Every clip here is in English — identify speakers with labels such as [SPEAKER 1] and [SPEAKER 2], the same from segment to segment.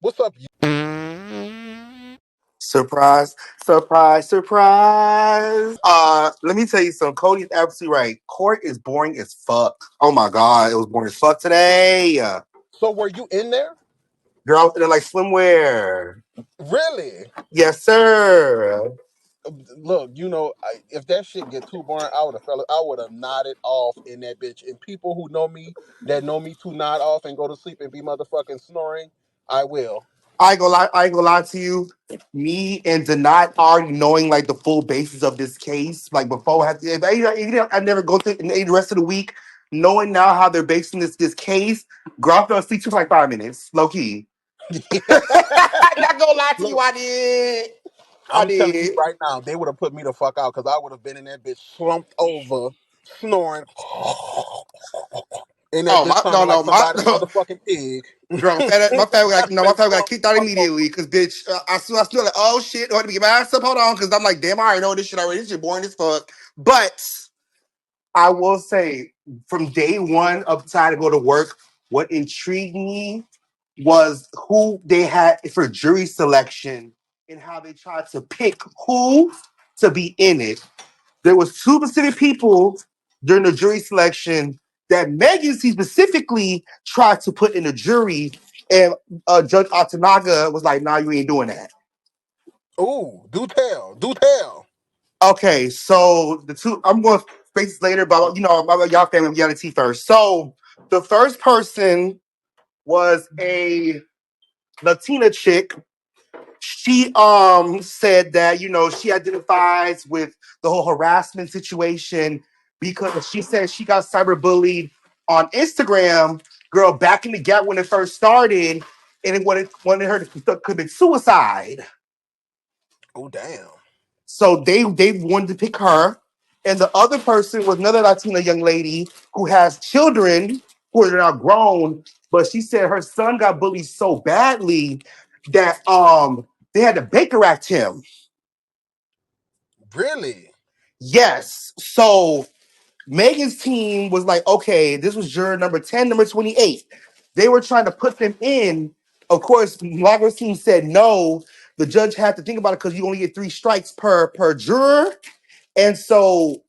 [SPEAKER 1] What's up?
[SPEAKER 2] Surprise, surprise, surprise. Let me tell you something. Cody's absolutely right. Court is boring as fuck. Oh my god, it was boring as fuck today.
[SPEAKER 1] So were you in there?
[SPEAKER 2] Girl, I was in there like swimwear.
[SPEAKER 1] Really?
[SPEAKER 2] Yes, sir.
[SPEAKER 1] Look, if that shit get too boring, I would have nodded off in that bitch. And people who know me, that know me to nod off and go to sleep and be motherfucking snoring, I will.
[SPEAKER 2] I ain't gonna lie, I ain't gonna lie to you. Me and Denat already knowing like the full basis of this case, like before I had to, I never go through the rest of the week, knowing now how they're basing this case. Girl, I fell asleep for like 5 minutes, low key. Not gonna lie to you,
[SPEAKER 1] Look,
[SPEAKER 2] I did. I
[SPEAKER 1] I'm telling you
[SPEAKER 2] did.
[SPEAKER 1] right now, they would have put me the fuck out because I would have been in that bitch slumped over, snoring, in that
[SPEAKER 2] Oh
[SPEAKER 1] bitch
[SPEAKER 2] my
[SPEAKER 1] sounding
[SPEAKER 2] no
[SPEAKER 1] like
[SPEAKER 2] no my
[SPEAKER 1] somebody
[SPEAKER 2] no.
[SPEAKER 1] motherfucking pig.
[SPEAKER 2] Girl, my family got
[SPEAKER 1] I'd
[SPEAKER 2] no,
[SPEAKER 1] been
[SPEAKER 2] my family got
[SPEAKER 1] slumped
[SPEAKER 2] kicked
[SPEAKER 1] the
[SPEAKER 2] out
[SPEAKER 1] fuck over.
[SPEAKER 2] immediately because bitch, I still like, oh shit, I want to get my ass up. Hold on, because I'm like, damn, I already know this shit already. This shit boring as fuck. But I will say, from day one of time to go to work, what intrigued me was who they had for jury selection and how they tried to pick who to be in it. There was two specific people during the jury selection that Megan C specifically tried to put in the jury, and Judge Atanaga was like, "Nah, you ain't doing that."
[SPEAKER 1] Ooh, do tell, do tell.
[SPEAKER 2] Okay, so the two I'm going to face this later, but y'all family reality first. So the first person was a Latina chick. She said that she identifies with the whole harassment situation because she said she got cyberbullied on Instagram, girl, back in the gap when it first started, and it wanted her to commit suicide.
[SPEAKER 1] Oh damn.
[SPEAKER 2] So they wanted to pick her. And the other person was another Latina young lady who has children who are now grown, but she said her son got bullied so badly that they had to Baker Act him.
[SPEAKER 1] Really?
[SPEAKER 2] Yes. So Megan's team was like, okay, this was juror number 10, number 28. They were trying to put them in. Of course, Milagro's team said no. The judge had to think about it because you only get 3 strikes per juror. And so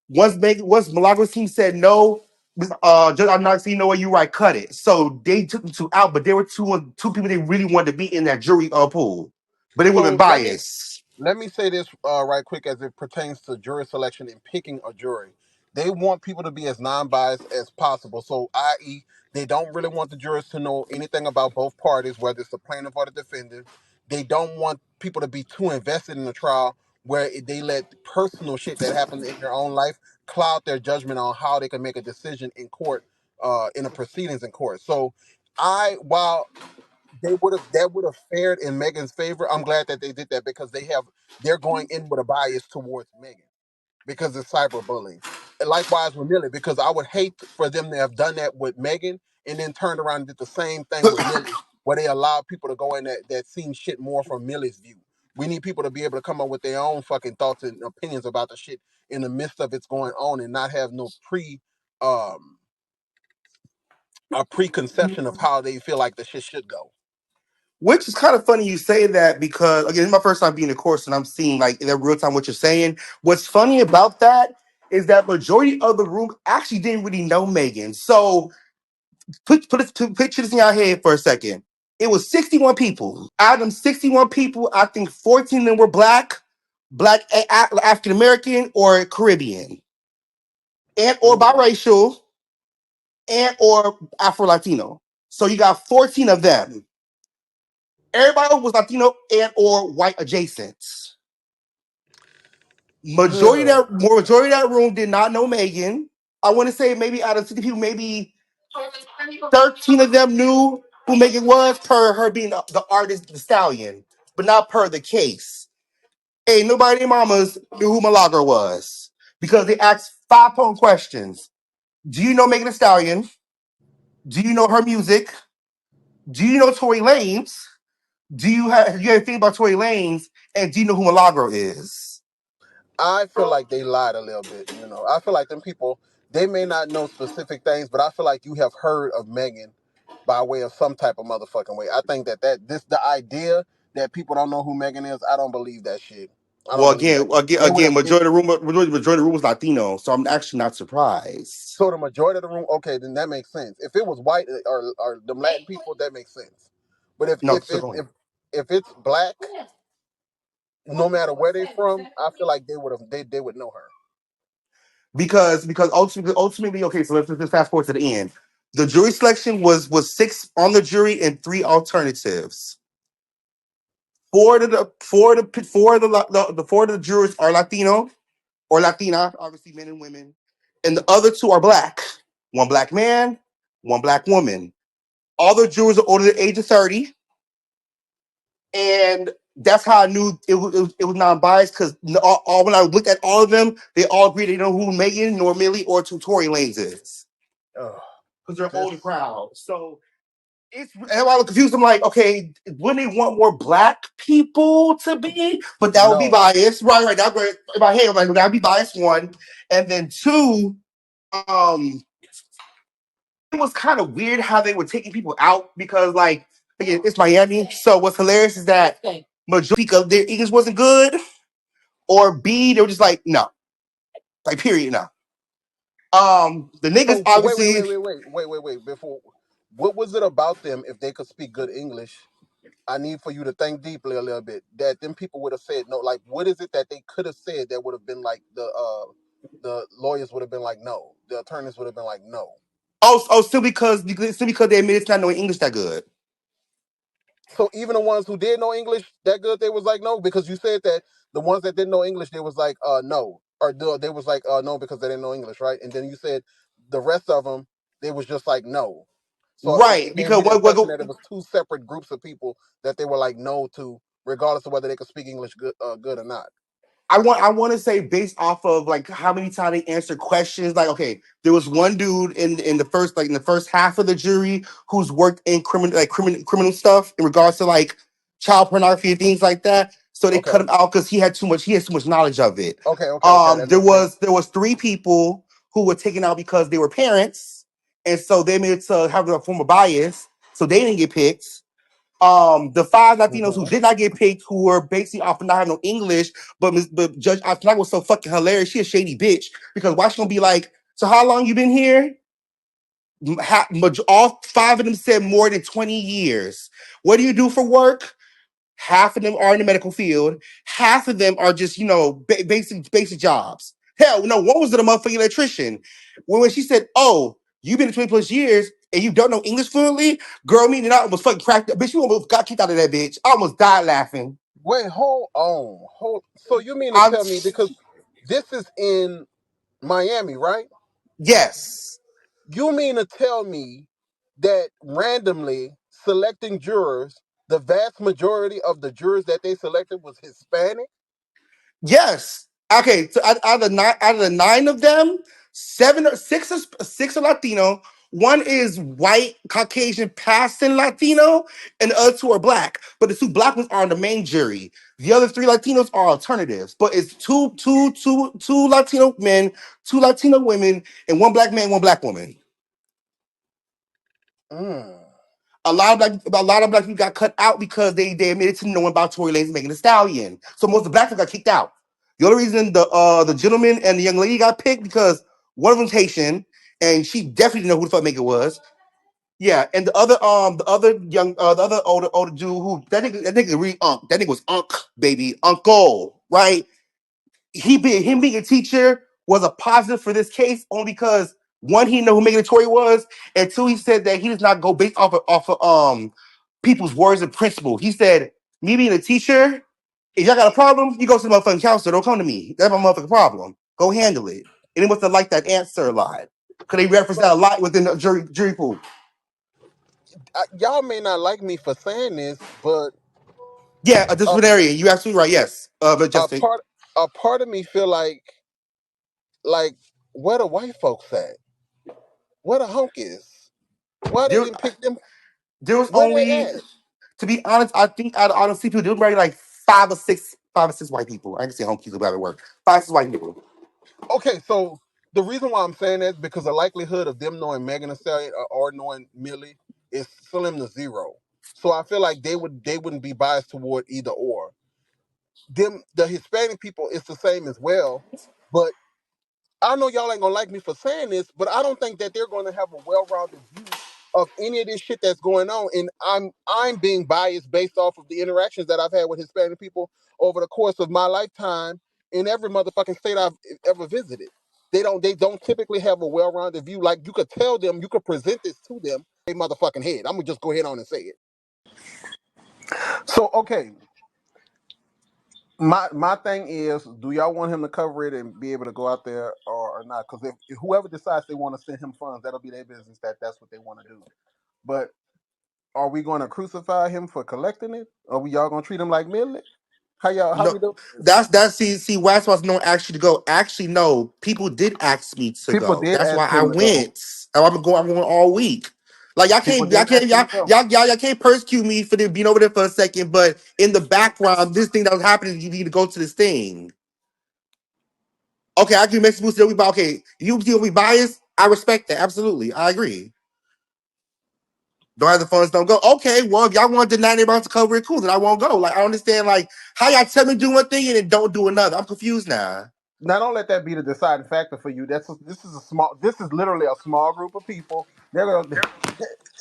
[SPEAKER 2] once Milagro's team said no, Judge I'm not saying you know what you right, cut it. So they took the two out, but there were two people they really wanted to be in that jury pool, but it would have
[SPEAKER 1] So
[SPEAKER 2] been biased.
[SPEAKER 1] let me say this right quick as it pertains to jury selection and picking a jury. They want people to be as non-biased as possible. So, i.e., they don't really want the jurors to know anything about both parties, whether it's the plaintiff or the defendant. They don't want people to be too invested in the trial where they let personal shit that happened in their own life cloud their judgment on how they can make a decision in court, in the proceedings in court. So, while that would have fared in Megan's favor. I'm glad that they did that because they're going in with a bias towards Megan because it's cyberbullying. And likewise with Millie, because I would hate for them to have done that with Megan and then turned around and did the same thing with Millie, where they allowed people to go in that seen shit more from Millie's view. We need people to be able to come up with their own fucking thoughts and opinions about the shit in the midst of it's going on and not have no um a preconception of how they feel like the shit should go.
[SPEAKER 2] Which is kind of funny you say that because again, it's my first time being in course and I'm seeing like in real time what you're saying. What's funny about that is that majority of the room actually didn't really know Megan. So picture this in your head for a second. It was 61 people. Out of them 61 people, I think 14 of them were black African American or Caribbean, and or
[SPEAKER 1] Mm.
[SPEAKER 2] biracial, and or Afro Latino. So you got 14 of them. Everybody was Latino and or white adjacent. Majority of that room did not know Megan. I want to say maybe out of 50 people, maybe 13 of them knew who Megan was per her being the artist, the stallion, but not per the case. Ain't nobody in mamas knew who Milagro was because they asked 5 point questions. Do you know Megan Thee Stallion? Do you know her music? Do you know Tory Lanez? Do you have anything about Tory Lanez? And do you know who Milagro is?
[SPEAKER 1] I feel like they lied a little bit. I feel like them people they may not know specific things, but I feel like you have heard of Megan by way of some type of motherfucking way. I think the idea that people don't know who Megan is, I don't believe that shit. I don't
[SPEAKER 2] Well,
[SPEAKER 1] believe
[SPEAKER 2] again,
[SPEAKER 1] that.
[SPEAKER 2] again,
[SPEAKER 1] They would
[SPEAKER 2] again,
[SPEAKER 1] have.
[SPEAKER 2] majority of the room was Latino, so I'm actually not surprised.
[SPEAKER 1] So the majority of the room, okay, then that makes sense. If it was white or them Latin people, that makes sense. But if
[SPEAKER 2] No,
[SPEAKER 1] if
[SPEAKER 2] still
[SPEAKER 1] it's
[SPEAKER 2] going.
[SPEAKER 1] if it's black, no matter where they from, I feel like they would know her.
[SPEAKER 2] Because ultimately, okay, so let's fast forward to the end. The jury selection was six on the jury and three alternatives. Four of the jurors are Latino or Latina, obviously men and women, and the other two are black. One black man, one black woman. All the jurors are older than the age of 30, and that's how I knew it was non-biased because all when I looked at all of them, they all agreed they know who Megan, nor Millie, or Tory Lanez is
[SPEAKER 1] Ugh,
[SPEAKER 2] because they're older
[SPEAKER 1] this
[SPEAKER 2] crowd. So and I'm a little confused. I'm like, okay, wouldn't they want more black people to be? But that would be
[SPEAKER 1] no.
[SPEAKER 2] biased, right? Right. That would in my head, I'm like, that would be biased. One, and then two, um, it was kind of weird how they were taking people out because, like, again, it's Miami. So what's hilarious is that majority of their English wasn't good, or B, they were just like, no, like, period, no. The niggas
[SPEAKER 1] So
[SPEAKER 2] obviously.
[SPEAKER 1] wait. Before, what was it about them if they could speak good English? I need for you to think deeply a little bit. That them people would have said no. Like, what is it that they could have said that would have been like the lawyers would have been like no, the attorneys would have been like no.
[SPEAKER 2] Still because they admitted to not knowing English that good.
[SPEAKER 1] So even the ones who did know English that good, they was like no, because you said that the ones that didn't know English, they was like no, or they was like no because they didn't know English, right? And then you said the rest of them, they was just like no. So
[SPEAKER 2] Right,
[SPEAKER 1] it gave me
[SPEAKER 2] because
[SPEAKER 1] the impression that it was two separate groups of people that they were like no to, regardless of whether they could speak English good or not.
[SPEAKER 2] I want to say based off of like how many times they answered questions. Like, okay, there was one dude in the first half of the jury who's worked in criminal stuff in regards to like child pornography and things like that. So they cut
[SPEAKER 1] Okay,
[SPEAKER 2] him out because he has too much knowledge of it.
[SPEAKER 1] okay, that
[SPEAKER 2] There
[SPEAKER 1] makes sense.
[SPEAKER 2] was there was three people who were taken out because they were parents, and so they made it to have a form of bias, so they didn't get picked. The five Latinos who
[SPEAKER 1] Hmm.
[SPEAKER 2] did not get picked, who were basically off of not having no English, but Judge Afternight was so fucking hilarious. She a shady bitch because why she gonna be like, so how long you been here? All five of them said more than 20 years. What do you do for work? Half of them are in the medical field. Half of them are just, basic jobs. Hell, no, one was the motherfucking electrician. When she said, "Oh, you've been 20 plus years and you don't know English fluently," girl, me and I almost fucking cracked up. Bitch, you almost got kicked out of that bitch. I almost died laughing.
[SPEAKER 1] Wait, hold on, hold. So you mean to
[SPEAKER 2] I'm
[SPEAKER 1] tell me, because this is in Miami, right?
[SPEAKER 2] yes.
[SPEAKER 1] You mean to tell me that randomly selecting jurors, the vast majority of the jurors that they selected was Hispanic?
[SPEAKER 2] Yes. Okay. So out of the nine of them, six are Latino. One is white, Caucasian, passing Latino, and the other two are black. But the two black ones are on the main jury. The other three Latinos are alternatives. But it's two Latino men, two Latino women, and one black man, one black woman.
[SPEAKER 1] Mm.
[SPEAKER 2] A lot of black people got cut out because they admitted to knowing about Tory Lanez making a stallion. So most of the black people got kicked out. The only reason the gentleman and the young lady got picked because one of them's Haitian and she definitely didn't know who the fuck Megan was. Yeah, and the other older dude who that nigga really that nigga was baby uncle, right? Him being a teacher was a positive for this case only because one, he know who Megan Tory was, and two, he said that he does not go based off of people's words and principle. He said, me being a teacher, if y'all got a problem, you go to the motherfucking counselor. Don't come to me. That's my motherfucking problem. Go handle it. And he must have liked that answer a lot. Because they reference that
[SPEAKER 1] But
[SPEAKER 2] a lot within the jury pool.
[SPEAKER 1] y'all may not like me for saying this, but
[SPEAKER 2] Yeah, a
[SPEAKER 1] a,
[SPEAKER 2] disciplinarian. You absolutely right. Yes.
[SPEAKER 1] a
[SPEAKER 2] Majestic.
[SPEAKER 1] part a part of me feel like where the white folks at? Where the honkies? Why they
[SPEAKER 2] There,
[SPEAKER 1] didn't pick them?
[SPEAKER 2] there was
[SPEAKER 1] Where they
[SPEAKER 2] only,
[SPEAKER 1] at?
[SPEAKER 2] to be honest, I think out of honestly people, there were maybe like five or six white people. I can say honkies about it work. 5 or 6 white people.
[SPEAKER 1] Okay, so the reason why I'm saying that is because the likelihood of them knowing Megan Thee Stallion or knowing Millie is slim to zero. So I feel like they wouldn't be biased toward either or. Them the Hispanic people is the same as well, but I know y'all ain't gonna like me for saying this, but I don't think that they're gonna have a well-rounded view of any of this shit that's going on. And I'm being biased based off of the interactions that I've had with Hispanic people over the course of my lifetime in every motherfucking state I've ever visited. They don't typically have a well-rounded view. Like you could tell them, you could present this to them, a motherfucking head. I'm gonna just go ahead on and say it. So okay, my thing is, do y'all want him to cover it and be able to go out there or not? Because if whoever decides they want to send him funds, that'll be their business. That's what they want to do. But are we going to crucify him for collecting it? Are we y'all gonna treat him like Millie? How
[SPEAKER 2] No,
[SPEAKER 1] we do this?
[SPEAKER 2] that's see why I was no actually to go. Actually, no, people did ask me to
[SPEAKER 1] People
[SPEAKER 2] go.
[SPEAKER 1] did
[SPEAKER 2] That's why
[SPEAKER 1] ask
[SPEAKER 2] I
[SPEAKER 1] him to go.
[SPEAKER 2] went. And I'm going all week. Like
[SPEAKER 1] People did ask him to go.
[SPEAKER 2] y'all can't persecute me for being over there for a second. But in the background, this thing that was happening, you need to go to this thing. Okay, I can make people still be biased. Okay, you still be biased. I respect that. Absolutely, I agree. Don't have the funds, don't go. Okay, well, if y'all want to deny anybody to cover it, cool. Then I won't go. Like I don't understand. Like how y'all tell me to do one thing and then don't do another. I'm confused now.
[SPEAKER 1] Now don't let that be the deciding factor for you. This is a small. This is literally a small group of people. They're gonna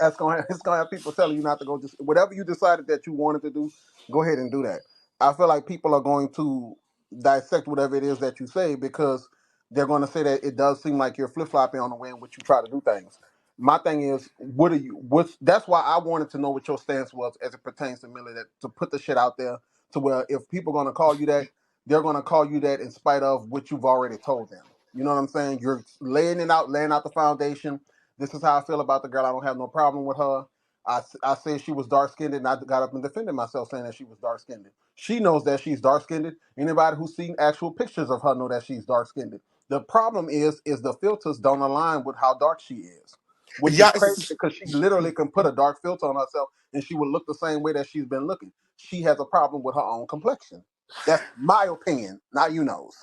[SPEAKER 1] that's gonna it's gonna have people telling you not to go. Just whatever you decided that you wanted to do, go ahead and do that. I feel like people are going to dissect whatever it is that you say because they're going to say that it does seem like you're flip flopping on the way in which you try to do things. My thing is, what are you? What's that's why I wanted to know what your stance was as it pertains to Millie. That to put the shit out there to where if people are going to call you that, they're going to call you that in spite of what you've already told them. You know what I'm saying? You're laying out the foundation. This is how I feel about the girl. I don't have no problem with her. I said she was dark skinned, and I got up and defended myself saying that she was dark skinned. She knows that she's dark skinned. Anybody who's seen actual pictures of her know that she's dark skinned. The problem is the filters don't align with how dark she is, which is
[SPEAKER 2] Yeah,
[SPEAKER 1] crazy because she literally can put a dark filter on herself and she would look the same way that she's been looking. She has a problem with her own complexion. That's my opinion, not you knows.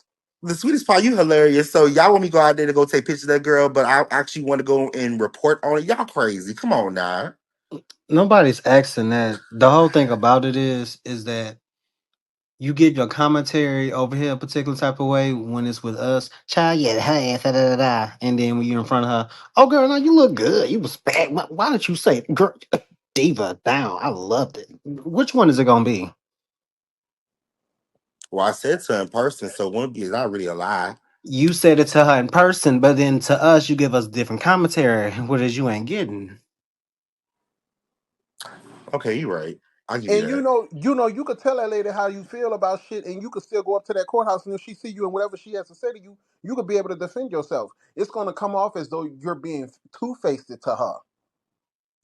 [SPEAKER 2] the sweetest part, you hilarious. So y'all want me to go out there to go take pictures of that girl, but I actually want to go and report on it. Y'all crazy. Come on now.
[SPEAKER 3] Nobody's asking that. The whole thing about it is that you give your commentary over here a particular type of way when it's with us. Child, yeah, hey, da, da, da, da. And then when you're in front of her, oh girl, now you look good. You was bad. Why did you say girl diva down? I loved it. Which one is it gonna be?
[SPEAKER 2] Well, I said to her in person, so one be is not really a lie.
[SPEAKER 3] You said it to her in person, but then to us, you give us different commentary. What is you ain't getting?
[SPEAKER 2] Okay, you right. I'll give you
[SPEAKER 1] And
[SPEAKER 2] that.
[SPEAKER 1] you could tell that lady how you feel about shit, and you could still go up to that courthouse, and if she see you and whatever she has to say to you, you could be able to defend yourself. It's going to come off as though you're being two faced to her.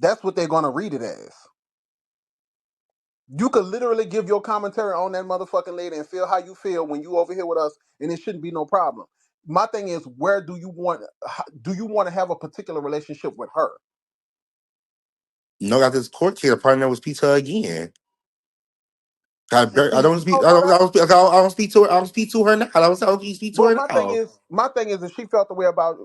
[SPEAKER 1] That's what they're going to read it as. You could literally give your commentary on that motherfucking lady and feel how you feel when you over here with us, and it shouldn't be no problem. My thing is, where do you want to have a particular relationship with her?
[SPEAKER 2] No, got this court case. I probably never speak to her again. I
[SPEAKER 1] See,
[SPEAKER 2] don't speak.
[SPEAKER 1] no, that's
[SPEAKER 2] I don't speak to her. I don't speak to her now. I don't speak to
[SPEAKER 1] Well,
[SPEAKER 2] her now.
[SPEAKER 1] my thing is, if she felt the way about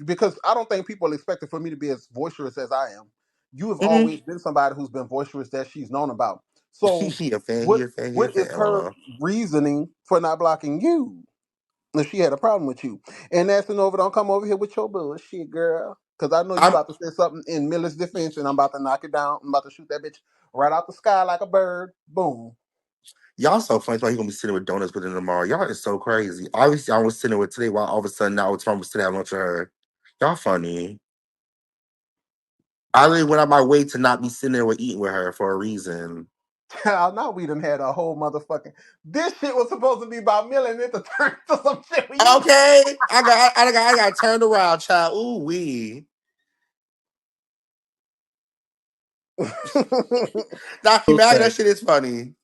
[SPEAKER 1] because I don't think people expected for me to be as boisterous as I am. You have
[SPEAKER 2] Mm-hmm.
[SPEAKER 1] always been somebody who's been boisterous that she's known about. So,
[SPEAKER 2] He a fan. He
[SPEAKER 1] what
[SPEAKER 2] a fan. He a
[SPEAKER 1] what is
[SPEAKER 2] fan.
[SPEAKER 1] her reasoning for not blocking you if she had a problem with you? And asking over, don't come over here with your bullshit, girl, because I know you
[SPEAKER 2] I'm
[SPEAKER 1] about to say something in Miller's defense, and I'm about to knock it down. I'm about to shoot that bitch right out the sky like a bird. Boom.
[SPEAKER 2] y'all so funny. Like you gonna be sitting with donuts with her tomorrow. Y'all is so crazy. Obviously, I was sitting with today. While all of a sudden now it's time to sit have lunch with her. Y'all funny. I really went out my way to not be sitting there with eating with her for a reason.
[SPEAKER 1] Now we done had a whole motherfucking. This shit was supposed to be about Millie, and it turned to some shit with you.
[SPEAKER 2] Okay, I got turned around, child. Ooh wee. Now you
[SPEAKER 3] Will
[SPEAKER 2] mad? That
[SPEAKER 3] say
[SPEAKER 2] shit is funny.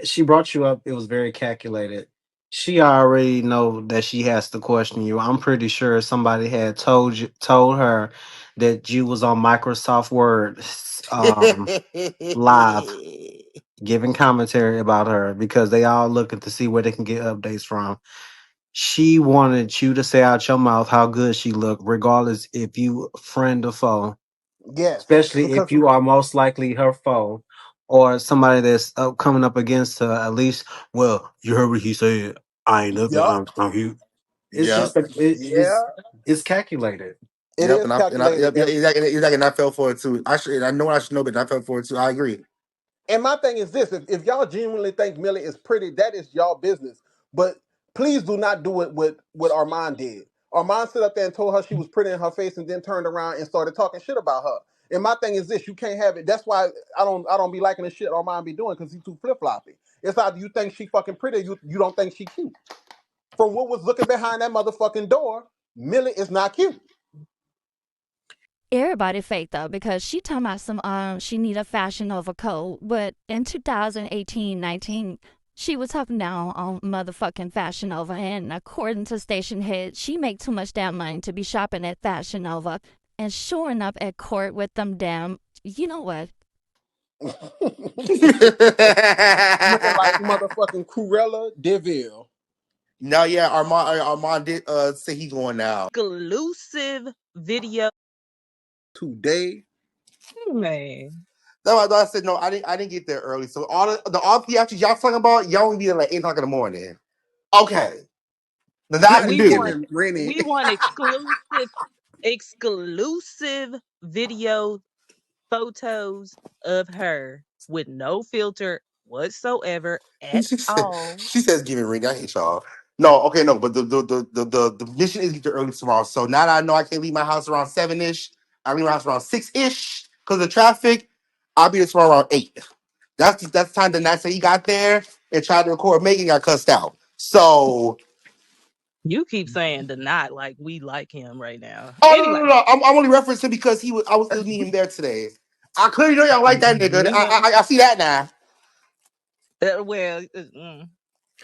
[SPEAKER 3] she brought you up. It was very calculated. She already know that she has to question you. I'm pretty sure somebody had told her that you was on Microsoft Word live giving commentary about her because they all looking to see where they can get updates from. She wanted you to say out your mouth how good she looked, regardless if you friend or foe.
[SPEAKER 1] Yes,
[SPEAKER 3] especially if
[SPEAKER 1] because
[SPEAKER 3] you are most likely her foe or somebody that's coming up against her. At least, well, you heard what he said. I ain't nothing.
[SPEAKER 1] yup,
[SPEAKER 3] I'm he. It's
[SPEAKER 2] Yep.
[SPEAKER 3] just
[SPEAKER 1] yeah,
[SPEAKER 3] it's calculated.
[SPEAKER 1] it
[SPEAKER 2] Yep.
[SPEAKER 1] is
[SPEAKER 2] And I
[SPEAKER 1] calculated.
[SPEAKER 2] yep, yeah, exactly. And I fell for it too. I should. I know I should know, but I fell for it too. I agree.
[SPEAKER 1] And my thing is this: if y'all genuinely think Millie is pretty, that is y'all business. But please do not do it with what Armand did. Armand stood up there and told her she was pretty in her face, and then turned around and started talking shit about her. And my thing is this: you can't have it. That's why I don't be liking the shit Armand be doing because he's too flip floppy. It's either you think she fucking pretty, you don't think she cute. From what was looking behind that motherfucking door, Millie is not cute.
[SPEAKER 4] Everybody fake though because she talking about some she need a Fashion Nova coat, but in 2018-19 she was talking down on motherfucking Fashion Nova, and according to Station Head, she make too much damn money to be shopping at Fashion Nova and showing up at court with them damn. You know what?
[SPEAKER 1] Looking like motherfucking Cruella Deville
[SPEAKER 2] No, yeah, Armand did say he's going now.
[SPEAKER 5] Exclusive video.
[SPEAKER 1] today.
[SPEAKER 5] Man.
[SPEAKER 2] That's why I said no. I didn't get there early. So all the theatrics y'all talking about, y'all only be there like 8 o'clock in the morning. Okay, now that I
[SPEAKER 1] Not
[SPEAKER 2] can
[SPEAKER 5] We
[SPEAKER 2] do.
[SPEAKER 5] want
[SPEAKER 1] giving Rennie.
[SPEAKER 5] exclusive video photos of her with no filter whatsoever
[SPEAKER 2] She
[SPEAKER 5] at
[SPEAKER 2] said,
[SPEAKER 5] all.
[SPEAKER 2] she says, "Give me a ring." I hate y'all. No, okay, no, but the mission is get there early tomorrow. So now that I know I can't leave my house around 7-ish, I leave my house around 6-ish because of traffic. I'll be there tomorrow around 8. That's the time the night that he got there and tried to record Megan got cussed out. So
[SPEAKER 5] You keep saying the not like we like him right now.
[SPEAKER 2] oh no no
[SPEAKER 5] Anyway,
[SPEAKER 2] no, no. I'm only referencing because it was me him there today. I clearly know y'all like that nigga.
[SPEAKER 5] we know.
[SPEAKER 2] I see that now.
[SPEAKER 5] Well,
[SPEAKER 1] I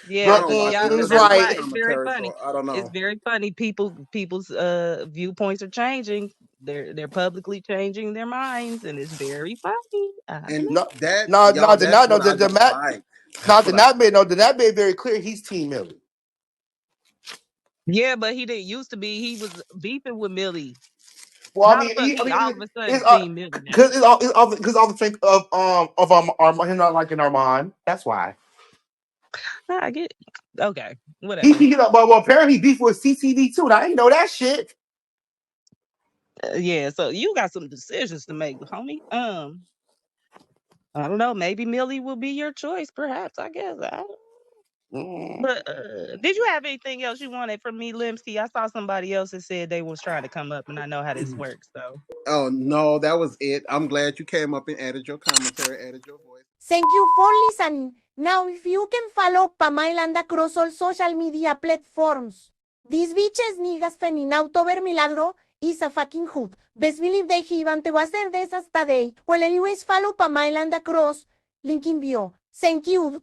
[SPEAKER 5] yeah,
[SPEAKER 2] Girl,
[SPEAKER 1] don't watch
[SPEAKER 5] y'all.
[SPEAKER 1] none of
[SPEAKER 2] it's
[SPEAKER 5] That's
[SPEAKER 1] Miller's
[SPEAKER 5] why
[SPEAKER 2] right.
[SPEAKER 5] it's very
[SPEAKER 1] commentary,
[SPEAKER 5] funny.
[SPEAKER 1] so I don't
[SPEAKER 5] It's
[SPEAKER 1] know.
[SPEAKER 5] very funny. People's viewpoints are changing. They're publicly changing their minds, and it's very funny. I don't
[SPEAKER 1] And
[SPEAKER 5] know.
[SPEAKER 2] No,
[SPEAKER 1] that
[SPEAKER 2] no, no,
[SPEAKER 1] y'all,
[SPEAKER 2] the
[SPEAKER 1] that's
[SPEAKER 2] not no
[SPEAKER 1] what I
[SPEAKER 2] the
[SPEAKER 1] don't
[SPEAKER 2] Matt
[SPEAKER 1] like.
[SPEAKER 2] no
[SPEAKER 1] That's
[SPEAKER 2] the
[SPEAKER 1] what I
[SPEAKER 2] not
[SPEAKER 1] don't
[SPEAKER 2] made no the not made very clear he's Team Millie.
[SPEAKER 5] Yeah, but he didn't used to be. He was beefing with Millie.
[SPEAKER 2] Well,
[SPEAKER 5] How the fuck
[SPEAKER 2] I
[SPEAKER 5] he all of
[SPEAKER 2] mean
[SPEAKER 5] a sudden
[SPEAKER 2] it's
[SPEAKER 5] Team Millie now?
[SPEAKER 2] because all the think of him not liking Armand. That's why
[SPEAKER 5] I get okay,
[SPEAKER 2] he
[SPEAKER 5] whatever.
[SPEAKER 2] you know well apparently he beef with CTV too. And I didn't know that shit.
[SPEAKER 5] Yeah, so you got some decisions to make, homie. I don't know. Maybe Millie will be your choice, perhaps. I guess.
[SPEAKER 2] Mm.
[SPEAKER 5] But did you have anything else you wanted from me, Limsky? I saw somebody else that said they was trying to come up, and I know how this works. So
[SPEAKER 1] Oh no, that was it. I'm glad you came up and added your commentary, added your voice.
[SPEAKER 6] Thank you for listening. Now, if you can follow Pamela across all social media platforms. These bitches niggas fanning out over Milagro is a fucking hood. Best believe they even te va a hacer de esas today. Well, anyways, follow Pamela across. Link in bio. Thank you.